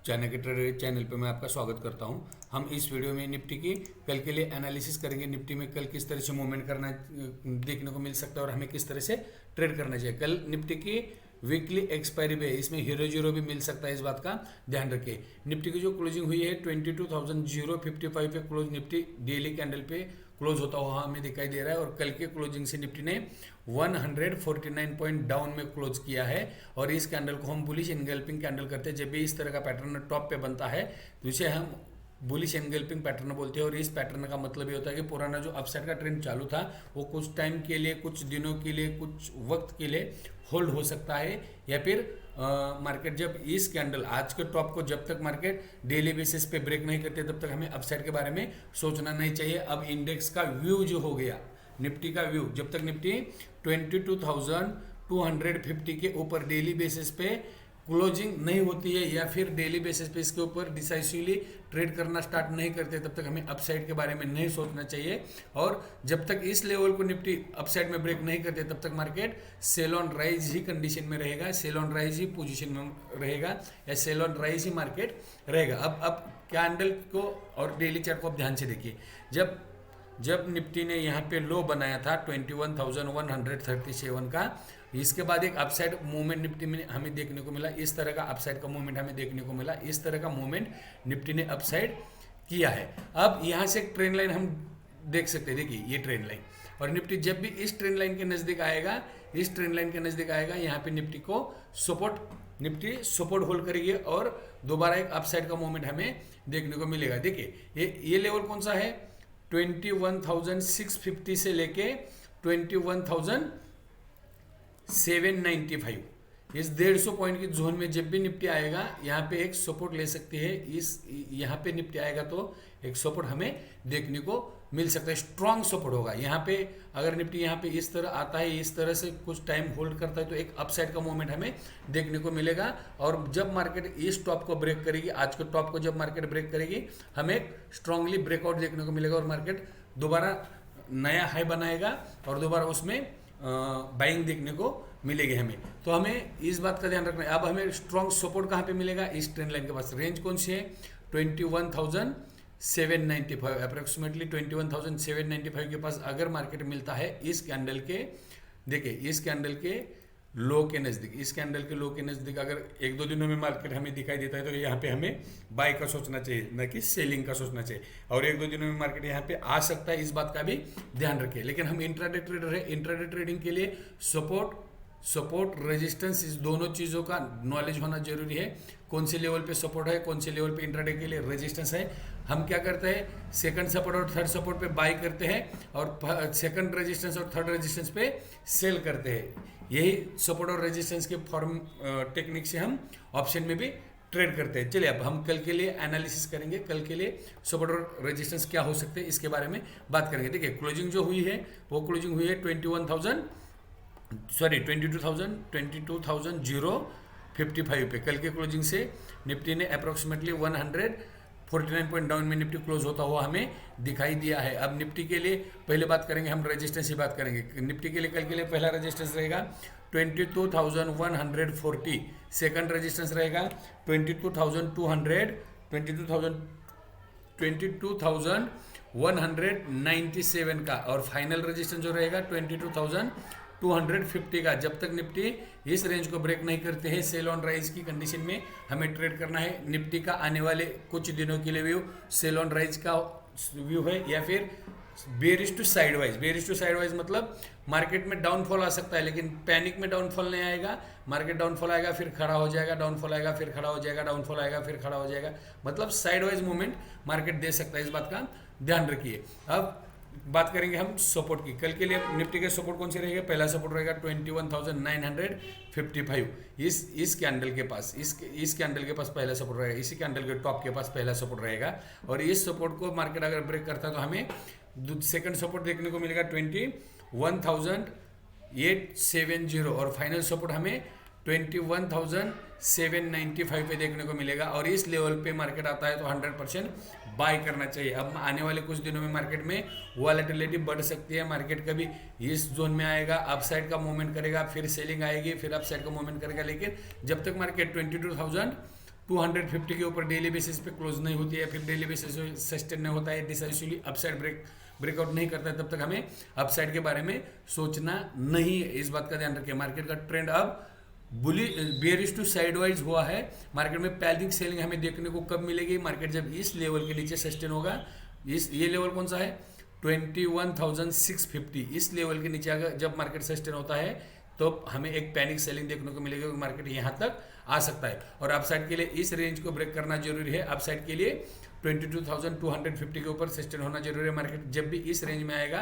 China के trader channel पे मैं आपका स्वागत करता हूं। हम इस वीडियो में निफ्टी की कल के लिए एनालिसिस करेंगे। निफ्टी में कल किस तरह से मूवमेंट करना देखने को मिल सकता है और हमें किस तरह से ट्रेड करना चाहिए। कल निफ्टी की वीकली एक्सपायरी भी है, इसमें हीरो जीरो भी मिल सकता है, इस बात का ध्यान रखिए। निफ्टी की जो क्लोजिंग हुई है 22,055 पे क्लोज निफ्टी डेली कैंडल पे क्लोज होता हुआ हमें दिखाई दे रहा है और कल के क्लोजिंग से निफ्टी ने 149 पॉइंट डाउन में क्लोज किया है। और इस कैंडल को हम बुलिश एनगल्पिंग कैंडल करते हैं। जब भी इस तरह का पैटर्न टॉप पे बनता है तो इसे हम बुलिश एनगल्पिंग पैटर्न बोलते हैं। और इस पैटर्न का मतलब ये होता है कि पुराना जो अपसाइड का ट्रेंड चालू था वो कुछ टाइम के लिए, कुछ दिनों के लिए, कुछ वक्त के लिए होल्ड हो सकता है, या फिर मार्केट जब इस कैंडल आज के टॉप को जब तक मार्केट डेली बेसिस पे ब्रेक नहीं करते तब तक हमें अपसाइड के बारे में सोचना नहीं चाहिए। अब इंडेक्स का व्यू जो हो गया, निफ्टी का व्यू, जब तक निफ्टी 22,250 के ऊपर डेली बेसिस पे क्लोजिंग नहीं होती है या फिर डेली बेसिस पे इसके ऊपर डिसाइसिवली ट्रेड करना स्टार्ट नहीं करते तब तक हमें अपसाइड के बारे में नहीं सोचना चाहिए। और जब तक इस लेवल को निफ्टी अपसाइड में ब्रेक नहीं करते तब तक मार्केट सेल ऑन राइज ही कंडीशन में रहेगा, सेल ऑन राइज ही पोजीशन में रहेगा, या सेल ऑन राइज ही मार्केट रहेगा। अब कैंडल को और डेली चार्ट को आप ध्यान से देखिए। जब निफ्टी ने यहाँ पे लो बनाया था 21,137 का, इसके बाद एक अपसाइड मूवमेंट निफ्टी में हमें देखने को मिला। इस तरह का अपसाइड का मूवमेंट हमें देखने को मिला, इस तरह का मूवमेंट निफ्टी ने अपसाइड किया है। अब यहाँ से एक ट्रेंड लाइन हम देख सकते हैं, देखिए ये ट्रेंड लाइन, और निफ्टी जब भी इस ट्रेंड लाइन के नज़दीक आएगा, इस ट्रेंड लाइन के नज़दीक आएगा, यहाँ पे निफ्टी सपोर्ट होल्ड करेगी और दोबारा एक अपसाइड का मूवमेंट हमें देखने को मिलेगा। देखिए ये लेवल कौन सा है, 21,650 से लेके 21,795, इस 150 पॉइंट की जोन में जब भी निफ्टी आएगा यहाँ पे एक सपोर्ट ले सकती है। यहाँ पे निफ्टी आएगा तो एक सपोर्ट हमें देखने को मिल सकता है, स्ट्रॉन्ग सपोर्ट होगा यहाँ पे। अगर निफ्टी यहाँ पे इस तरह आता है, इस तरह से कुछ टाइम होल्ड करता है तो एक अपसाइड का मूवमेंट हमें देखने को मिलेगा। और जब मार्केट इस टॉप को ब्रेक करेगी, आज के टॉप को जब मार्केट ब्रेक करेगी, हमें एक स्ट्रांगली ब्रेकआउट देखने को मिलेगा और मार्केट दोबारा नया हाई बनाएगा और दोबारा उसमें बाइंग देखने को मिलेगी हमें। तो हमें इस बात का ध्यान रखना है। अब हमें स्ट्रॉन्ग सपोर्ट कहाँ पे मिलेगा, इस ट्रेंड लाइन के पास। रेंज कौन सी है, 21,795, अप्रोक्सीमेटली 21,795 के पास अगर मार्केट मिलता है इस कैंडल के, देखिए इस कैंडल के लो के नज़दीक, इस कैंडल के लो के नज़दीक अगर एक दो दिनों में मार्केट हमें दिखाई देता है तो यहाँ पे हमें बाय का सोचना चाहिए, न कि सेलिंग का सोचना चाहिए। और एक दो दिनों में मार्केट यहाँ पे आ सकता है, इस बात का भी ध्यान रखिए। लेकिन हम इंट्राडे ट्रेडर है, इंट्राडे ट्रेडिंग के लिए सपोर्ट रेजिस्टेंस, इस दोनों चीज़ों का नॉलेज होना जरूरी है। कौन से लेवल पे सपोर्ट है, कौन से लेवल पे इंट्राडे के लिए रेजिस्टेंस है। हम क्या करते हैं, सेकंड सपोर्ट और थर्ड सपोर्ट पे बाय करते हैं और सेकंड रेजिस्टेंस और थर्ड रेजिस्टेंस पे सेल करते हैं। यही सपोर्ट और रेजिस्टेंस के फॉर्म टेक्निक से हम ऑप्शन में भी ट्रेड करते हैं। चलिए अब हम कल के लिए एनालिसिस करेंगे, कल के लिए सपोर्ट और रेजिस्टेंस क्या हो सकते हैं इसके बारे में बात करेंगे। देखिए क्लोजिंग जो हुई है वो क्लोजिंग हुई है 22,055 पे। कल के क्लोजिंग से निफ्टी ने अप्रोक्सीमेटली 149 पॉइंट डाउन में निफ्टी क्लोज होता हुआ हमें दिखाई दिया है। अब निफ्टी के लिए पहले बात करेंगे, हम रेजिस्टेंस की बात करेंगे। निफ्टी के लिए कल के लिए पहला रेजिस्टेंस रहेगा 22,140, सेकंड रेजिस्टेंस रहेगा 22,197 का, और फाइनल रेजिस्टेंस जो रहेगा 22,250 का। जब तक निफ्टी इस रेंज को ब्रेक नहीं करते हैं, सेल ऑन राइज की कंडीशन में हमें ट्रेड करना है। निफ्टी का आने वाले कुछ दिनों के लिए व्यू सेल ऑन राइज का व्यू है, या फिर bearish to sideways. Bearish to sideways मतलब मार्केट में डाउनफॉल आ सकता है लेकिन पैनिक में डाउनफॉल नहीं आएगा। मार्केट डाउनफॉल आएगा फिर खड़ा हो जाएगा, डाउनफॉल आएगा फिर खड़ा हो जाएगा, डाउनफॉल आएगा फिर खड़ा हो जाएगा, मतलब साइडवाइज मूवमेंट मार्केट दे सकता है, इस बात का ध्यान रखिए। अब बात करेंगे हम सपोर्ट की। कल के लिए निफ्टी के सपोर्ट कौन से रहेगा, पहला सपोर्ट रहेगा 21,955, इस कैंडल के पास, इस कैंडल के पास पहला सपोर्ट रहेगा, इसी कैंडल के टॉप के पास पहला सपोर्ट रहेगा। और इस सपोर्ट को मार्केट अगर ब्रेक करता है तो हमें सेकंड सपोर्ट देखने को मिलेगा 21,870, और फाइनल सपोर्ट हमें 21,795 पे देखने को मिलेगा। और इस लेवल पे मार्केट आता है तो 100% बाय करना चाहिए। अब आने वाले कुछ दिनों में मार्केट में वॉलेटिलिटी बढ़ सकती है, मार्केट कभी इस जोन में आएगा, अपसाइड का मूवमेंट करेगा, फिर सेलिंग आएगी, फिर अपसाइड का मूवमेंट करेगा। लेकिन जब तक मार्केट 250 के ऊपर डेली बेसिस पे क्लोज नहीं होती है, फिर डेली बेसिस सस्टेन नहीं होता है, डिसाइसिवली अपसाइड ब्रेकआउट नहीं करता है, तब तक हमें अपसाइड के बारे में सोचना नहीं है। इस बात का ध्यान रखिए। मार्केट का ट्रेंड अब बुली बेयरिश टू साइडवाइज हुआ है। मार्केट में पैनिक सेलिंग हमें देखने को कब मिलेगी? मार्केट जब इस लेवल के नीचे सस्टेन होगा। ये लेवल कौन सा है? 21,650। इस लेवल के नीचे अगर जब मार्केट सस्टेन होता है तो हमें एक पैनिक सेलिंग देखने को मिलेगी, मार्केट यहाँ तक आ सकता है। और अपसाइड के लिए इस रेंज को ब्रेक करना जरूरी है। अपसाइड के लिए 22,250 के ऊपर सस्टेन होना जरूरी है। मार्केट जब भी इस रेंज में आएगा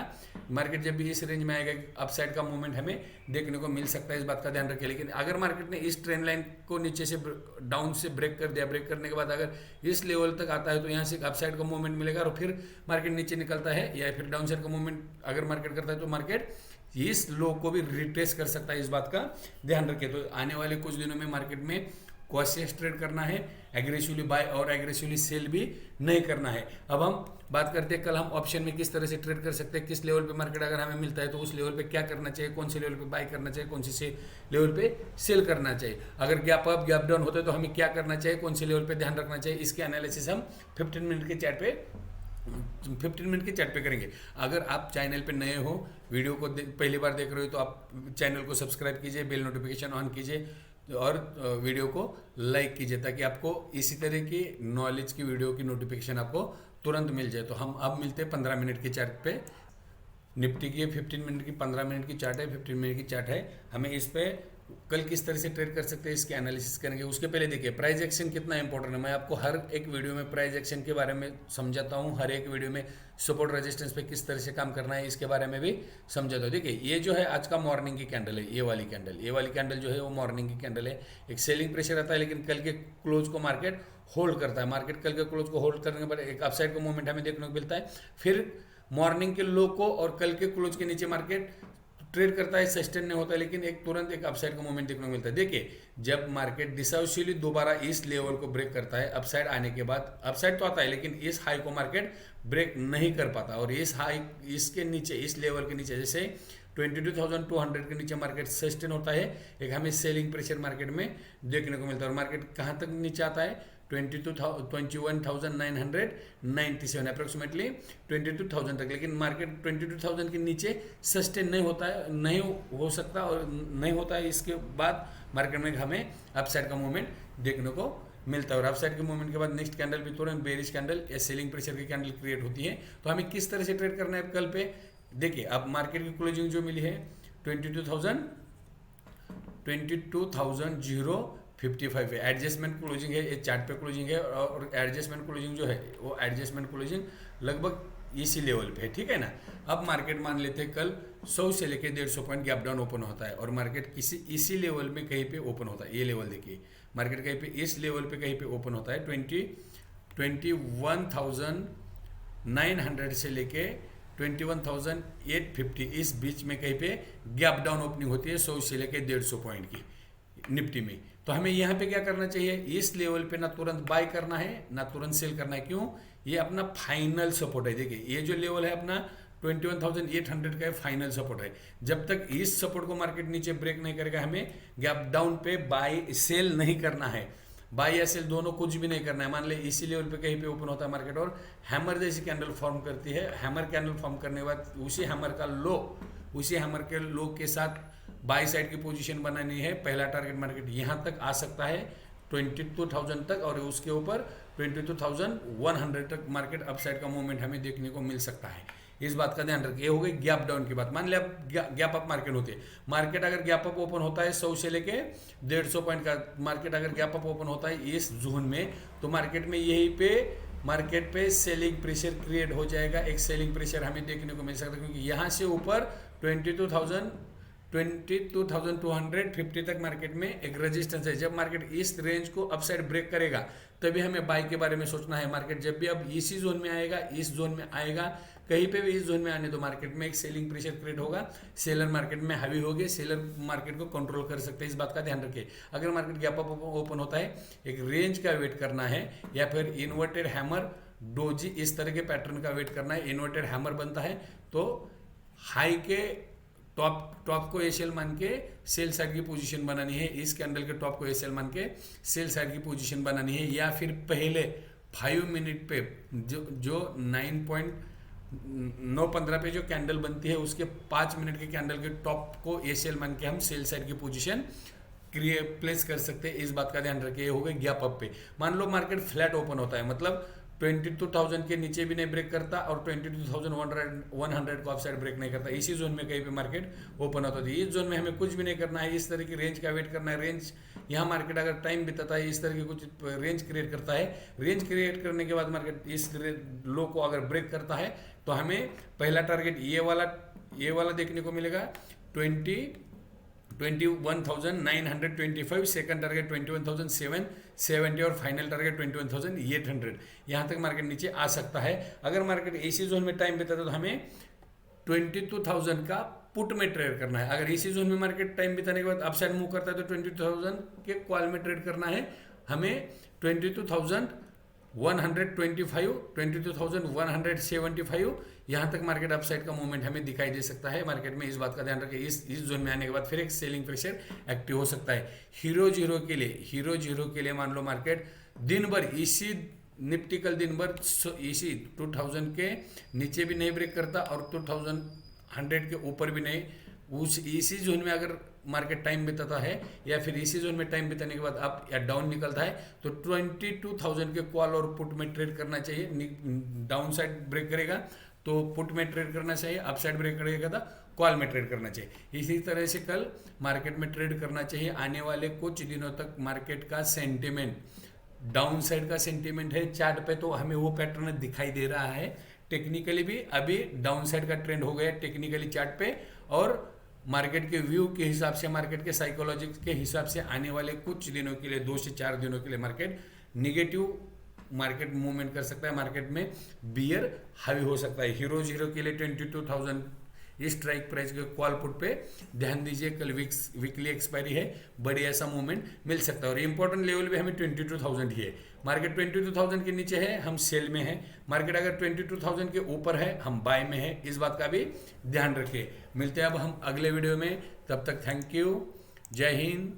अपसाइड का मूवमेंट हमें देखने को मिल सकता है। इस बात का ध्यान रखिए। लेकिन अगर मार्केट ने इस ट्रेंड लाइन को नीचे से डाउन से ब्रेक कर दिया, ब्रेक करने के बाद अगर इस लेवल तक आता है तो यहाँ से अपसाइड का मूवमेंट मिलेगा और फिर मार्केट नीचे निकलता है या फिर डाउन साइड का मूवमेंट अगर मार्केट करता है तो मार्केट इस लो को भी रिट्रेस कर सकता है। इस बात का ध्यान रखिए। तो आने वाले कुछ दिनों में मार्केट में कॉशियस ट्रेड करना है, एग्रेसिवली बाय और एग्रेसिवली सेल भी नहीं करना है। अब हम बात करते हैं कल हम ऑप्शन में किस तरह से ट्रेड कर सकते हैं, किस लेवल पे मार्केट अगर हमें मिलता है तो उस लेवल पे क्या करना चाहिए, कौन से लेवल पे बाय करना चाहिए, कौन से लेवल पे सेल करना चाहिए। अगर गैप अप गैप डाउन होता है तो हमें क्या करना चाहिए, कौन से लेवल पे ध्यान रखना चाहिए, इसके एनालिसिस हम 15 मिनट के चार्ट पे करेंगे। अगर आप चैनल पे नए हो, वीडियो को पहली बार देख रहे हो तो आप चैनल को सब्सक्राइब कीजिए, बेल नोटिफिकेशन ऑन कीजिए और वीडियो को लाइक कीजिए ताकि आपको इसी तरह की नॉलेज की वीडियो की नोटिफिकेशन आपको तुरंत मिल जाए। तो हम अब मिलते हैं 15 मिनट के चार्ट पे। निफ्टी की 15 मिनट की 15 मिनट की चार्ट है, 15 मिनट की चार्ट है। हमें इस पे कल किस तरह से ट्रेड कर सकते हैं इसके एनालिसिस करेंगे। उसके पहले देखिए प्राइस एक्शन कितना इंपॉर्टेंट है। मैं आपको हर एक वीडियो में प्राइस एक्शन के बारे में समझाता हूँ, हर एक वीडियो में सपोर्ट रेजिस्टेंस पे किस तरह से काम करना है इसके बारे में भी समझाता हूँ। देखिए ये जो है आज का मॉर्निंग की कैंडल है, ये वाली कैंडल जो है वो मॉर्निंग की कैंडल है। एक सेलिंग प्रेशर आता है लेकिन कल के क्लोज को मार्केट होल्ड करता है। मार्केट कल के क्लोज को होल्ड करने के बाद एक अपसाइड का मूवमेंट हमें देखने को मिलता है। फिर मॉर्निंग के लो को और कल के क्लोज के नीचे मार्केट ट्रेड करता है, सस्टेन नहीं होता है लेकिन एक तुरंत एक अपसाइड का मूवमेंट देखने को मिलता है। देखिए जब मार्केट डिसाइसिवली दोबारा इस लेवल को ब्रेक करता है, अपसाइड आने के बाद अपसाइड तो आता है लेकिन इस हाई को मार्केट ब्रेक नहीं कर पाता और इस हाई इसके नीचे इस लेवल के नीचे जैसे 22,200 के नीचे मार्केट सस्टेन होता है, एक हमें सेलिंग प्रेशर मार्केट में देखने को मिलता है। और मार्केट कहाँ तक नीचे आता है? 21,997 अप्रोक्सीमेटली 22,000 तक। लेकिन मार्केट 22,000 के नीचे सस्टेन नहीं होता है, नहीं हो सकता और नहीं होता है। इसके बाद मार्केट में हमें अपसाइड का मूवमेंट देखने को मिलता है और अपसाइड के मूवमेंट के बाद नेक्स्ट कैंडल भी तुरंत बेरिश कैंडल या सेलिंग प्रेशर की कैंडल क्रिएट होती है। तो हमें किस तरह से ट्रेड करना है कल पे देखिए। अब मार्केट की क्लोजिंग जो मिली है 22,055 है। एडजस्टमेंट क्लोजिंग है, ये चार्ट पे क्लोजिंग है और एडजस्टमेंट क्लोजिंग जो है वो एडजस्टमेंट क्लोजिंग लगभग इसी लेवल पे है, ठीक है ना। अब मार्केट मान लेते हैं कल 100 से लेके 150 पॉइंट गैप डाउन ओपन होता है और मार्केट इसी लेवल में कहीं पे ओपन होता है। ये लेवल देखिए, मार्केट कहीं पे इस लेवल पे कहीं पे ओपन होता है 21,900 से लेके 21,850 इस बीच में कहीं पे गैप डाउन ओपनिंग होती है 100 से लेके 150 पॉइंट की निफ्टी में। तो हमें यहाँ पे क्या करना चाहिए, इस लेवल पे ना तुरंत बाय करना है ना तुरंत सेल करना है। क्यों? ये अपना फाइनल सपोर्ट है। देखिए ये जो लेवल है अपना 21,800 का फाइनल सपोर्ट है। जब तक इस सपोर्ट को मार्केट नीचे ब्रेक नहीं करेगा हमें गैप डाउन पे बाय सेल नहीं करना है। बाय या सेल दोनों कुछ भी नहीं करना है। मान ले इसी लेवल पे कहीं पे ओपन होता है मार्केट और हैमर जैसी कैंडल फॉर्म करती है। हैमर कैंडल फॉर्म करने के बाद उसी हैमर के लो के साथ बाई साइड की पोजीशन बनानी है। पहला टारगेट मार्केट यहाँ तक आ सकता है 22,000 तक और उसके ऊपर 22,100 तक मार्केट अपसाइड का मूवमेंट हमें देखने को मिल सकता है। इस बात का ध्यान रखिए। ये हो गई गैप डाउन की बात। मान लिया गैप अप मार्केट होती है, मार्केट अगर गैप अप ओपन होता है 100 से लेके 150 पॉइंट का, मार्केट अगर गैप अप ओपन होता है इस जोन में तो मार्केट में यहीं पे मार्केट पे सेलिंग प्रेशर क्रिएट हो जाएगा। एक सेलिंग प्रेशर हमें देखने को मिल सकता है क्योंकि यहाँ से ऊपर 22,250 तक मार्केट में एक रेजिस्टेंस है। जब मार्केट इस रेंज को अपसाइड ब्रेक करेगा तभी हमें बाय के बारे में सोचना है। मार्केट जब भी अब इसी जोन में आएगा, इस जोन में आएगा, कहीं पे भी इस जोन में आने तो मार्केट में एक सेलिंग प्रेशर क्रिएट होगा, सेलर मार्केट में हावी हो गए, सेलर मार्केट को कंट्रोल कर सकते हैं। इस बात का ध्यान रखिए। अगर मार्केट गैप अप ओपन होता है, एक रेंज का वेट करना है या फिर इन्वर्टेड हैमर डोजी इस तरह के पैटर्न का वेट करना है। इन्वर्टेड हैमर बनता है तो हाई के टॉप को एसएल मान के सेल साइड की पोजीशन बनानी है, इस कैंडल के टॉप को एसएल मान के सेल साइड की पोजीशन बनानी है, या फिर पहले 5 मिनट पे जो 9.915 पे जो कैंडल बनती है उसके 5 मिनट के कैंडल के टॉप को एसएल मान के हम सेल साइड की पोजीशन प्लेस कर सकते हैं। इस बात का ध्यान रखिए। हो गए गैप अप पे, मान लो मार्केट फ्लैट ओपन होता है, मतलब 22,000 के नीचे भी नहीं ब्रेक करता और 22,100 को ऑफ साइड ब्रेक नहीं करता, इसी जोन में कहीं पे मार्केट ओपन होता है। इस जोन में हमें कुछ भी नहीं करना है, इस तरह की रेंज का वेट करना है। रेंज यहाँ मार्केट अगर टाइम बिताता है, इस तरह की कुछ रेंज क्रिएट करता है, रेंज क्रिएट करने के बाद मार्केट इस लो को अगर ब्रेक करता है तो हमें पहला टारगेट ये वाला देखने को मिलेगा 21,925, सेकंड टारगेट 21,770 और फाइनल टारगेट 21,800। यहाँ तक मार्केट नीचे आ सकता है। अगर मार्केट इसी जोन में टाइम बिताता है तो हमें 22,000 का पुट में ट्रेड करना है। अगर इसी जोन में मार्केट टाइम बिताने के बाद अपसाइड मूव करता है तो 22,000 के कॉल में ट्रेड करना है हमें। 22,125, 22,175 यहाँ तक मार्केट अपसाइड का मूवमेंट हमें दिखाई दे सकता है मार्केट में। इस बात का ध्यान रखें, इस जोन में आने के बाद फिर एक सेलिंग प्रेशर एक्टिव हो सकता है। हीरो जीरो के लिए मान लो मार्केट दिन भर इसी निफ्टी कल दिन भर इसी 2000 के नीचे भी नहीं ब्रेक करता और 2100 के ऊपर भी नहीं, इसी जोन में अगर मार्केट टाइम बिताता है या फिर इसी जोन में टाइम बिताने के बाद अप या डाउन निकलता है तो 22,000 के कॉल और पुट में ट्रेड करना चाहिए। डाउन साइड ब्रेक करेगा तो पुट में ट्रेड करना चाहिए, अप साइड ब्रेक करेगा तो कॉल में ट्रेड करना चाहिए। इसी तरह से कल मार्केट में ट्रेड करना चाहिए। आने वाले कुछ दिनों तक मार्केट का सेंटिमेंट डाउन साइड का सेंटिमेंट है। चार्ट पे तो हमें वो पैटर्न दिखाई दे रहा है, टेक्निकली भी अभी डाउन साइड का ट्रेंड हो गया टेक्निकली चार्ट पे, और मार्केट के व्यू के हिसाब से, मार्केट के साइकोलॉजी के हिसाब से आने वाले कुछ दिनों के लिए 2 से 4 दिनों के लिए मार्केट निगेटिव मार्केट मूवमेंट कर सकता है। मार्केट में बियर हावी हो सकता है। हीरो के लिए 22,000 इस स्ट्राइक प्राइस के कॉल पुट पे ध्यान दीजिए। कल वीकली एक्सपायरी है, बड़ी ऐसा मूवमेंट मिल सकता है और इंपॉर्टेंट लेवल भी हमें 22,000 ही है। मार्केट 22,000 के नीचे है हम सेल में है, मार्केट अगर 22,000 के ऊपर है हम बाय में है। इस बात का भी ध्यान रखिए। मिलते हैं अब हम अगले वीडियो में, तब तक थैंक यू, जय हिंद।